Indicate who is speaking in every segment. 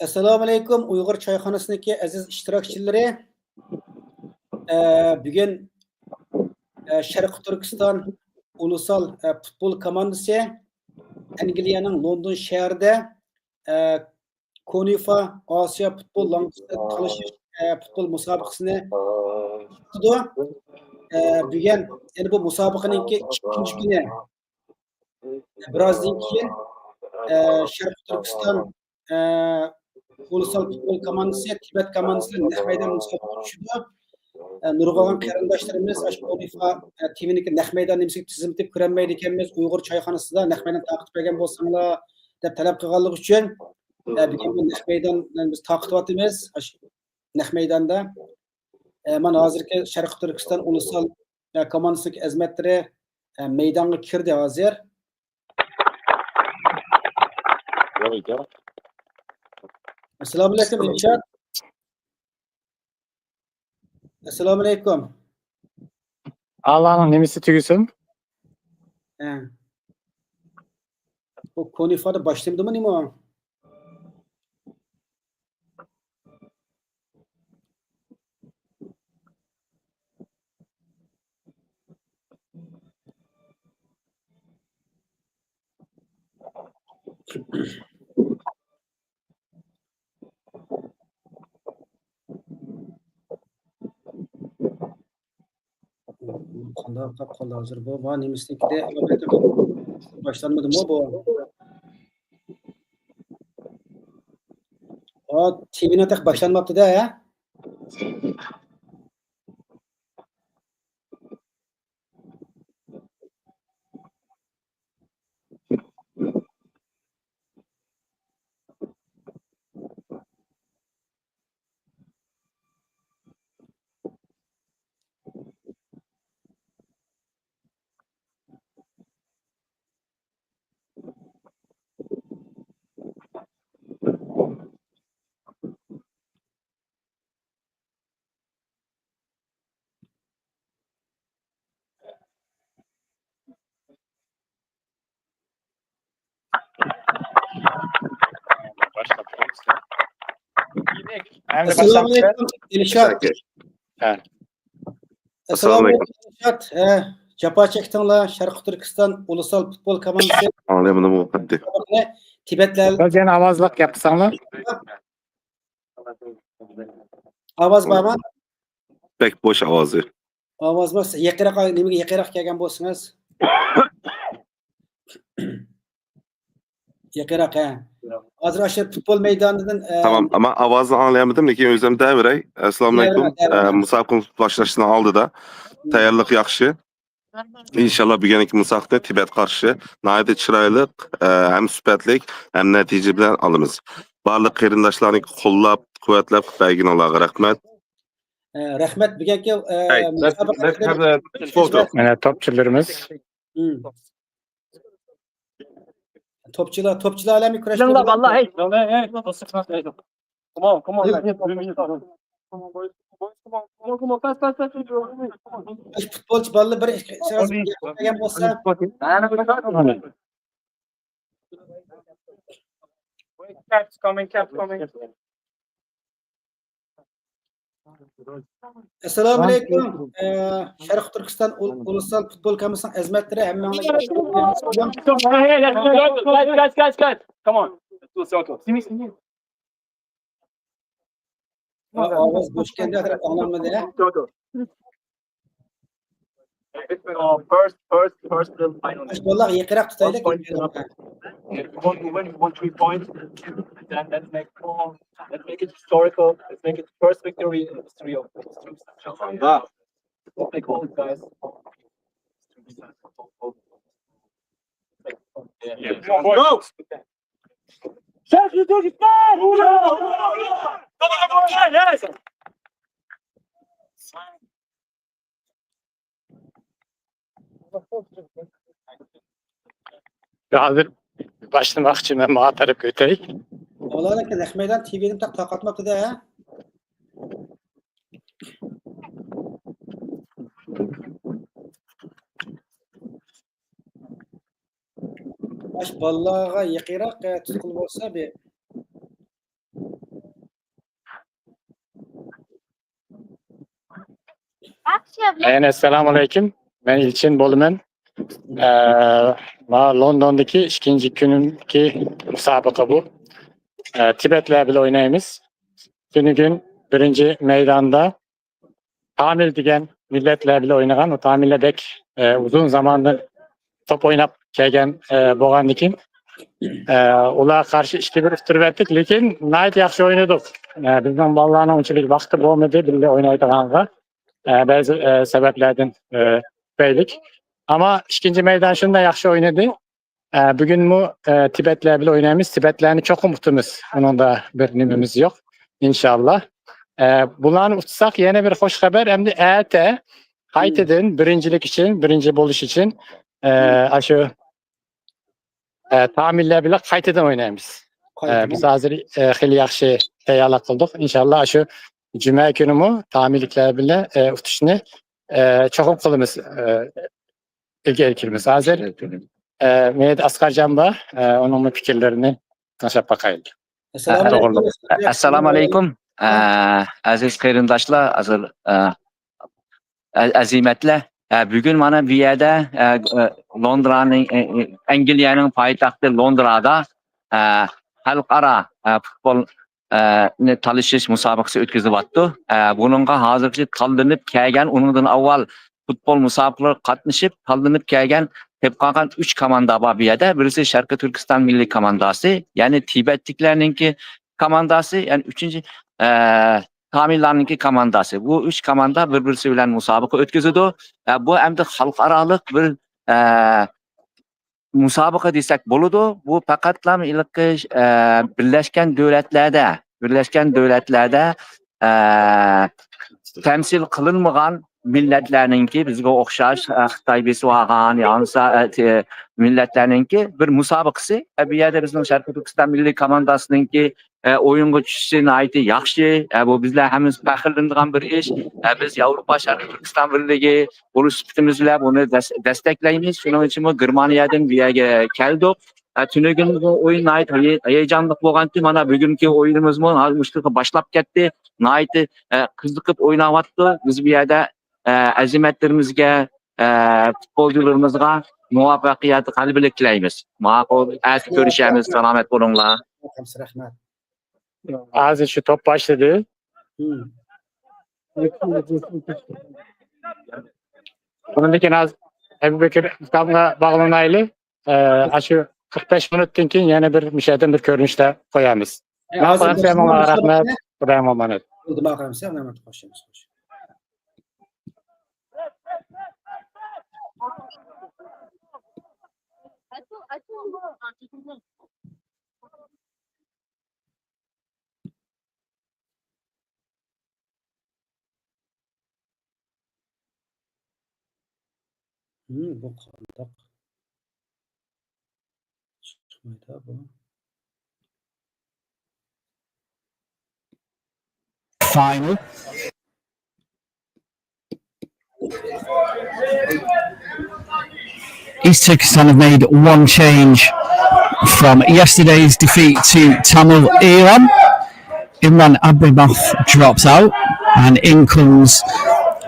Speaker 1: Assalomu alaykum Uyg'ur choyxonasidagi aziz ishtirokchilari. Bugun Sharqiy Turkiston ulusal futbol komandasi Angliyaning London shahrida KONİFA futbol lۇڭقىسنى تالشىش futbol musobaqasini tutdi. Bugun yani bu musobaqaning ikkinchi kuni birozdan keyin Sharqiy Turkiston ulusal futbol komandasi Tibet komandasining naq maydon musobaqaga tushdi. Nurg'on qarindoshlarimiz KONİFA timiniki naq maydon nimasiga tizimtib ko'rolmaydi ekanmiz. Uyg'ur choyxonasida naq maydon taqib bergan bo'lsanglar deb talab qilganligi uchun bugun bu naq maydonni biz taqib naq maydonda mana hozirgi Sharqiy Turkiston ulusal komandasining azmatlari maydonga kirdi hozir. Assalomu alaykum Rimshad. Assalomu alaykum.
Speaker 2: Allah'ın nemisi tügüsün.
Speaker 1: Bu KONİFA'da başlamadı mı nimo? Qanday qilib qoldi hozir bu? Va nemisnikida boshlanmadi mı bu? O TV'ne tek başlanmaptı da ya. Assalomu alaykum Dilshod. Assalomu alaykum Dilshod. Jafo chekdinglar Sharqiy Turkiston ulusal futbol komandasi.
Speaker 3: Anlayamadım bu haddi.
Speaker 1: Tibetler
Speaker 2: Özgen avazlık yapsanlar.
Speaker 1: ovoz bormi?
Speaker 3: Pek boş avazı.
Speaker 1: Ovoz bor. Yaqinroq nimaga yaqinroq kelgan bo'lsangiz. Yaqinroq ha. Hozir o'sha futbol maydonidan
Speaker 3: Tamam ama avazı anlayamadım. Lekin özüm devrey. Assalamu alaykum. Musabaqın başlaşını aldı da. Tayyorlik yaxshi. İnşallah bugungi musobaqada Tibet qarshi nihoyatda chiroyli, ham sifatli, ham natija bilan olamiz. Barliq qarindoshlarni qo'llab, quvvatlab berganlarga rahmat.
Speaker 1: Rahmat bugungi
Speaker 2: Yani topçularımız.
Speaker 1: Topçular alemi kurashda.
Speaker 2: Vallahi. Come on.
Speaker 1: Futbolchi bolalar bir kelgan bo'lsa, Assalomu alaykum. Sharqiy Turkiston ulusal futbol komandasining azmatlari hammanglarga
Speaker 2: Guys. Come on.
Speaker 1: ovoz bo'sh keldi, atraf anglanmadi.
Speaker 4: First final.
Speaker 1: Bolalar yaqinroq tutaylik.
Speaker 4: We want 3 points. Then let's make it historical. Let's make it the first victory in the history of like all guys.
Speaker 2: Go!
Speaker 4: Sharqiy Turkiston!
Speaker 2: Hazır başlamak için ben muhatarıp götüreyim.
Speaker 1: Olarlar naq maydon TV'ni taqatmapti da. Baş bolalarga yaqinroq tutqil bo'lsa be
Speaker 2: Assalomu alaykum. Men Ilchin bo'laman. Va Londondagi ikkinchi kunimki musobaqa bu. Tibetlar bilan o'ynaymiz. Bugun birinchi maydonda Tamil degan millatlar bilan o'ynagan, o Tamillardek uzun zamandan top o'ynab kelgan bo'lgandan keyin ular qarshi 2-1 ustirib etdik, lekin nihoyat yaxshi o'ynadik. Bizning bolalarning unchalik vaqti bo'lmadi birga o'ynaydiganga. Bazı sebeplerden beylik. Ama ikinci meydan şunda yaxşı oynadı. Bugün mu Tibetler bile oynayımız. Tibetlerini çok umutumuz. Onun da bir nimimiz yok. İnşallah. Bunları tutsak yine bir hoş haber. Hem de EYT kayıtedin birincilik için, birinci buluş için aşı tamiller bile kayıtedin oynayımız. Biz hazır hili yaxşı teyarlıq kıldık. İnşallah aşı Cuma günü mü tamirlikler bile utuşunu çok kılımız ilgi ekilimiz hazır. Mehmet Askarcan var. Onun fikirlerini tanışıp bakayım.
Speaker 5: Assalamu alaikum. Aziz kıyırındaşlar, hazır azimetler. Bugün bana bir yerde Londra'nın, İngiltere'nin payitahtı Londra'da halkara futbol talish musobaqasi o'tkazyapti. Buningga hozircha tanlanib kelgan, undan avval futbol musobaqalarida qatnashib, tanlanib kelgan hep qolgan 3 komanda bor bu yerda. Birisi Sharqiy Turkiston milliy komandasi, ya'ni Tibetliklarningki komandasi, ya'ni 3-chi Tamillarningki komandasi. Bu 3 komanda bir-birisi bilan musobaqa o'tkazadi. Bu hamda xalqaroliq bir musobaqa desak bo'ladi. Bu faqatlam ilqi Birleşken Devletler'de temsil kılınmayan milletlerninki bizge okşaş Xitay besvagan yansa milletlerninki bir musabakası. Bir yerde bizim Şarkı Türkistan Milli Komandasınınki oyunga tushishine ayti yaxshi. Bu bizler hemiz faxrlanadigan bir iş. Biz Avrupa Şarkı Türkistan Birligi bo'lish sifatimiz bilan buni desteklaymiz. Shuning uchun Germaniyadan bu yerga keldik. Tünügün oyun ait heyecanlık bo'lganki, mana bugungi o'yinimiz mu mushtiqi boshlab ketdi. Nihoyat qiziqib o'ynayapti. Biz bu yerda azimatlarimizga, futbolchilarimizga muvaffaqiyat qalbilik tilaymiz. Ma'qul, ko'rishamiz. Salomat bo'linglar.
Speaker 1: Rahmat.
Speaker 2: Hozir shu top boshladi. Bundan keyin Ebu Bekir Islomga bog'lanaylik. Shu 45 minutdan keyin yana bir müşahede bir ko'rinishda qo'yamiz. Rahmat. Xudoyim omonat.
Speaker 1: Bu qandoq
Speaker 6: final. East Turkestan have made one change from yesterday's defeat to Tamil Iran. Imran Abrimov drops out and in comes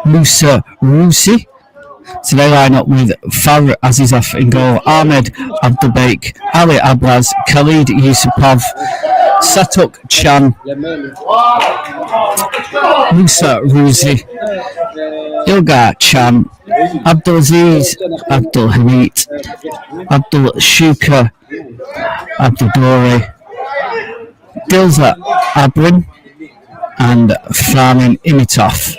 Speaker 6: Musa Rusi. So they line up with Farr Azizov in goal, Ahmed Abdelbaik, Ali Ablaz, Khalid Yusupov, Satuk Chan, Musa Ruzi, Ilgar Chan, Abdulaziz Abdul Hamid, Abdul Shuka Abdul Dori, Dilza Abrin, and Farmin Imitov.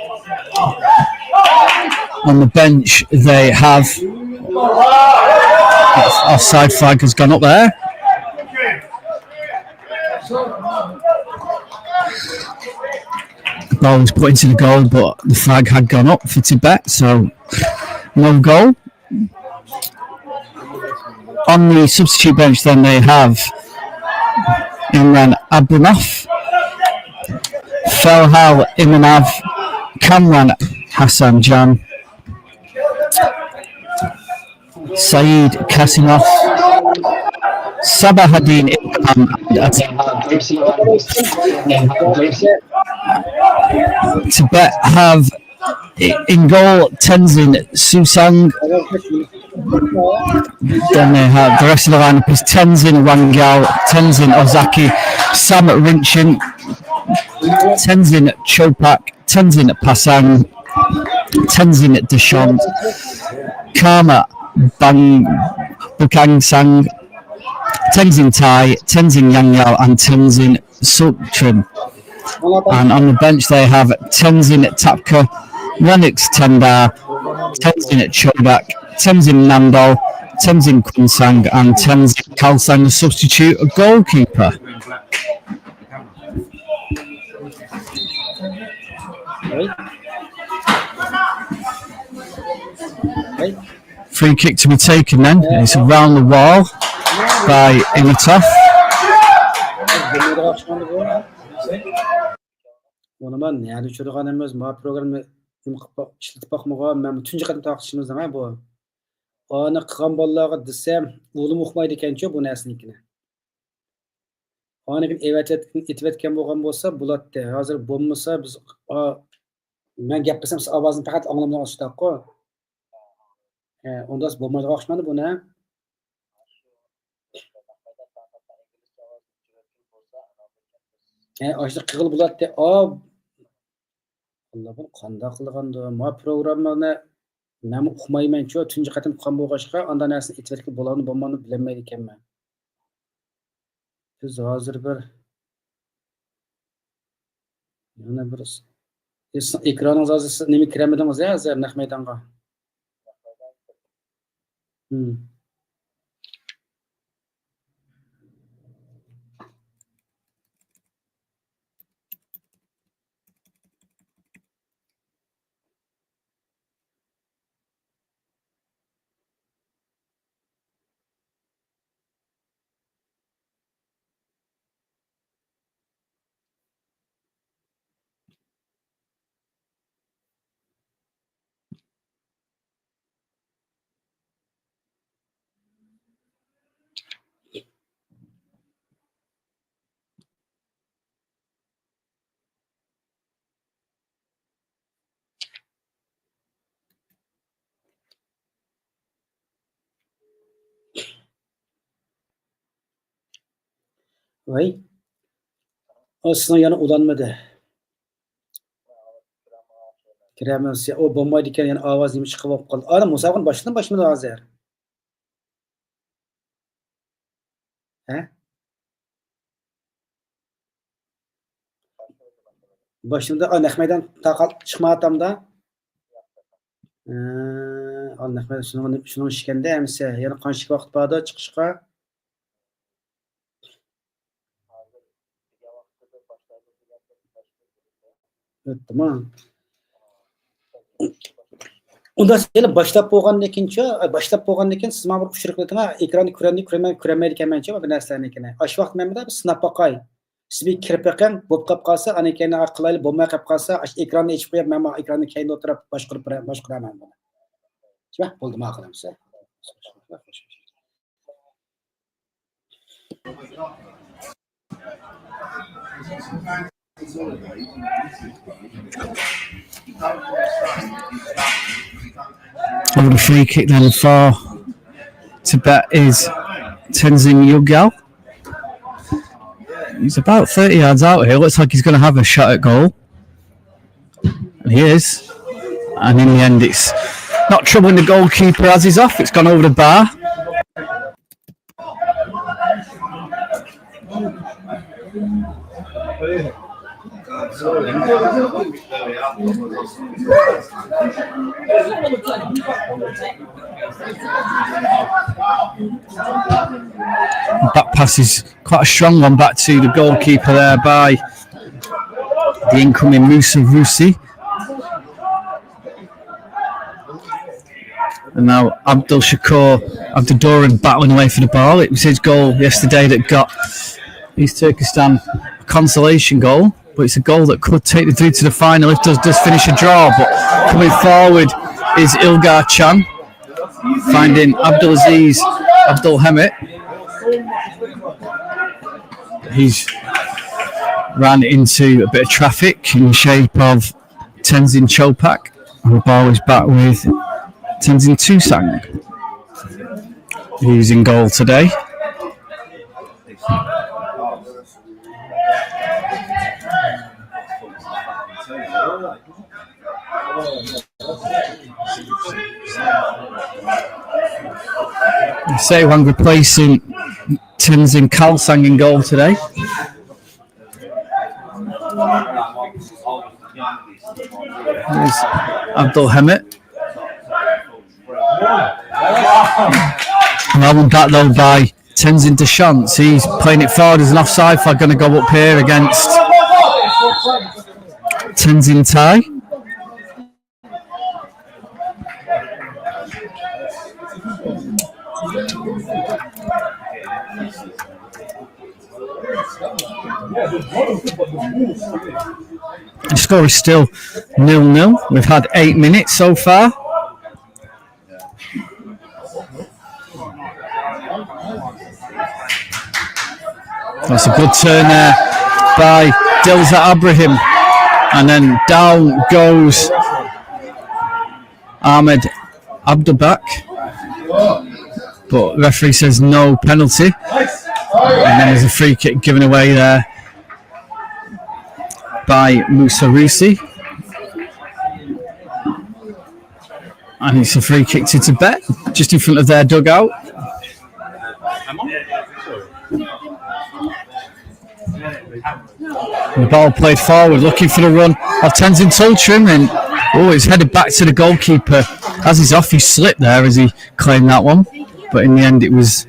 Speaker 6: On the bench they have offside flag has gone up there. The ball was put into the goal, but the flag had gone up for Tibet, so no goal. On the substitute bench then they have Imran Abdullah, Felhal Imanov, Kamran Hassan Jan, Saeed Kasimov, Sabahaddin Ilham, and Tibet have In goal, Tenzin Susang. Then they have the rest of the lineup is Tenzin Wangao, Tenzin Ozaki, Sam Rinchin, Tenzin Chopak, Tenzin Pasang, Tenzin Deshant, Karma Bukang Sang, Tenzin Tai, Tenzin Yangyao, and Tenzin Sukchun. And on the bench they have Tenzin Tapka, Lennox Tendar, Tenzin Chodak, Tenzin Nando, Tenzin Kunsang, and Tenzin Kalsang, the substitute goalkeeper. Free kick to be taken then. It's around the wall by Imitov.
Speaker 1: Onaman yani çocuklarımız ma programı işletip bakmağa ben bütün qatim taqtishimizdan ha bu. Ana qilgan bolalarga desem o'g'lim o'qimaydi ekan-ku bu narsanikini. Ana kim evetgan bo'lgan bo'lsa bo'ladi. Hozir bo'lmasa biz men gap qilsam siz ovozini faqat anglamayapsizlar-ku. Ondan bo'lmaydi o'xshamadi buni. Aşırı qığıl bo'ladi. Allah bunu qanday qilgandi? Ma programmani men o'qimayman-ku, tunji qatim qilgan bo'lg'achqa, unda narsani aytib bo'ladi, bo'lmani bilmaydi ekanman. Biz hozir bir yana bir ekranınız hozir nima kiramidingiz hozir naq maydonga? Vay. Aslında yani ulanmadı. Kiremez ya o bombaydı iken yani avaz neymiş çıkıp kaldı. Adam musabakın başından başladı hazır. He? Başında Nehmeden takal çıkma atamda. Nehmeden şunun şikende emse yani kanşık vakit bağda çıkışka. Evet, tamam. Unda seni başlap bo'lgandan keyin siz mana bir uchirqlikni ekranni ko'ramaydi ekanman-chi bu narsalarni ekan. Ash vaqt men bir sinab boqay. Siz bir kirib boqing, bo'lib qolib qolsa, ana keyin qilaylik, bo'lmay qolib qolsa, ekranni ochib qo'yib, men ekranni keyinda o'tirib boshqaraman buni. Chiq, bo'ldi, ma qilamiz.
Speaker 6: Over the free kick then for Tibet is Tenzin Yugyao. He's about 30 yards out here. Looks like he's going to have a shot at goal. And he is. And in the end, it's not troubling the goalkeeper as he's off. It's gone over the bar. That pass is quite a strong one back to the goalkeeper there by the incoming Musa Rusi. And now Abdul Shakur battling away for the ball. It was his goal yesterday that got East Turkestan a consolation goal, but it's a goal that could take the through to the final if does finish a draw. But coming forward is Ilgar Chan, finding Abdulaziz Abdul Hamid. He's ran into a bit of traffic in the shape of Tenzin Chopak, And the ball is back with Tenzin Tusang, who's in goal today. Sewang replacing Tenzin Kalsang in goal today. There's Abdul Hamid. That one back though by Tenzin Deschamps. He's playing it forward as an offside flag, going to go up here against Tenzin Tai. The score is still 0-0. We've had 8 minutes so far. That's a good turn there by Dilza Abraham. And then down goes Ahmed Abdulbak. But the referee says no penalty. And then there's a free kick given away there by Musa Rusi. And it's a free kick to Tibet, just in front of their dugout. The ball played forward, looking for the run of Tenzin Toltrim, and it's headed back to the goalkeeper. As he's off, he slipped there as he claimed that one. But in the end, it was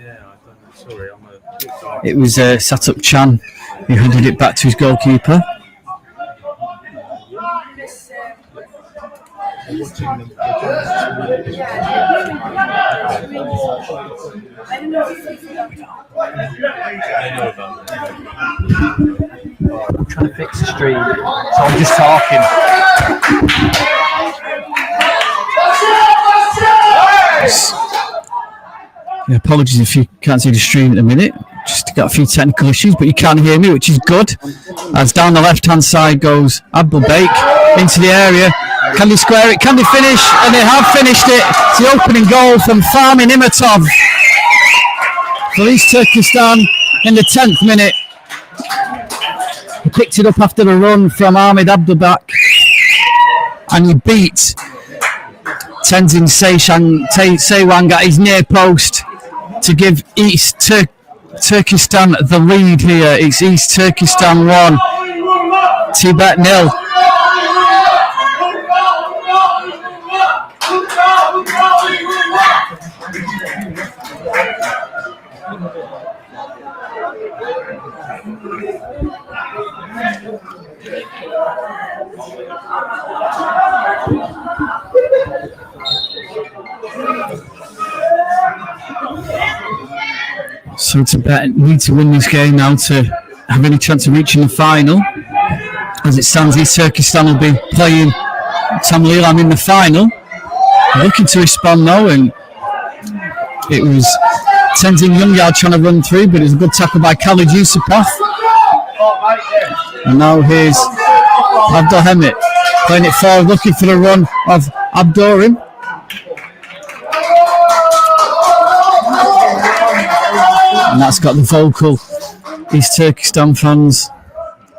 Speaker 6: Satup Chan who handed it back to his goalkeeper.
Speaker 7: I'm trying to fix the stream, so I'm just talking.
Speaker 6: Yeah, apologies if you can't see the stream at the minute. Just got a few technical issues, but you can hear me, which is good. As down the left-hand side goes Abdul Baik into the area. Can they square it? Can they finish? And they have finished it. It's the opening goal from Fahmi Nimatov for East Turkestan in the 10th minute. He picked it up after the run from Ahmed Abdulbak, and he beat Tenzin Sewang at his near post to give East Turkestan the lead here. It's East Turkestan 1, Tibet 0. So Tibet need to win this game now to have any chance of reaching the final. As it stands, East Turkestan will be playing Tamil Eelam in the final. They're looking to respond though, and it was Tenzin Youngyard trying to run through, but it was a good tackle by Khalid Yusupov. And now here's Abdul Hamid playing it forward, looking for the run of Abdurim. And that's got the vocal East Turkestan fans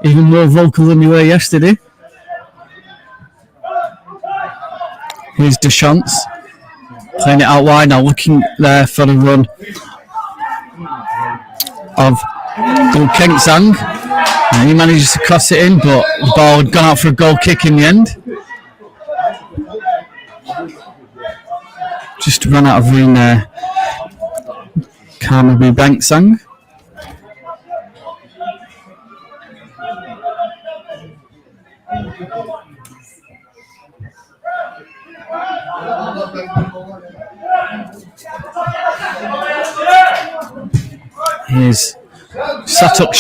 Speaker 6: even more vocal than they were yesterday. Here's Deschamps playing it out wide now, looking there for the run of Gulkengsang. And he manages to cross it in, but the ball had gone out for a goal kick in the end. Just ran out of room there. Kamabu Banksang. Here's Satup.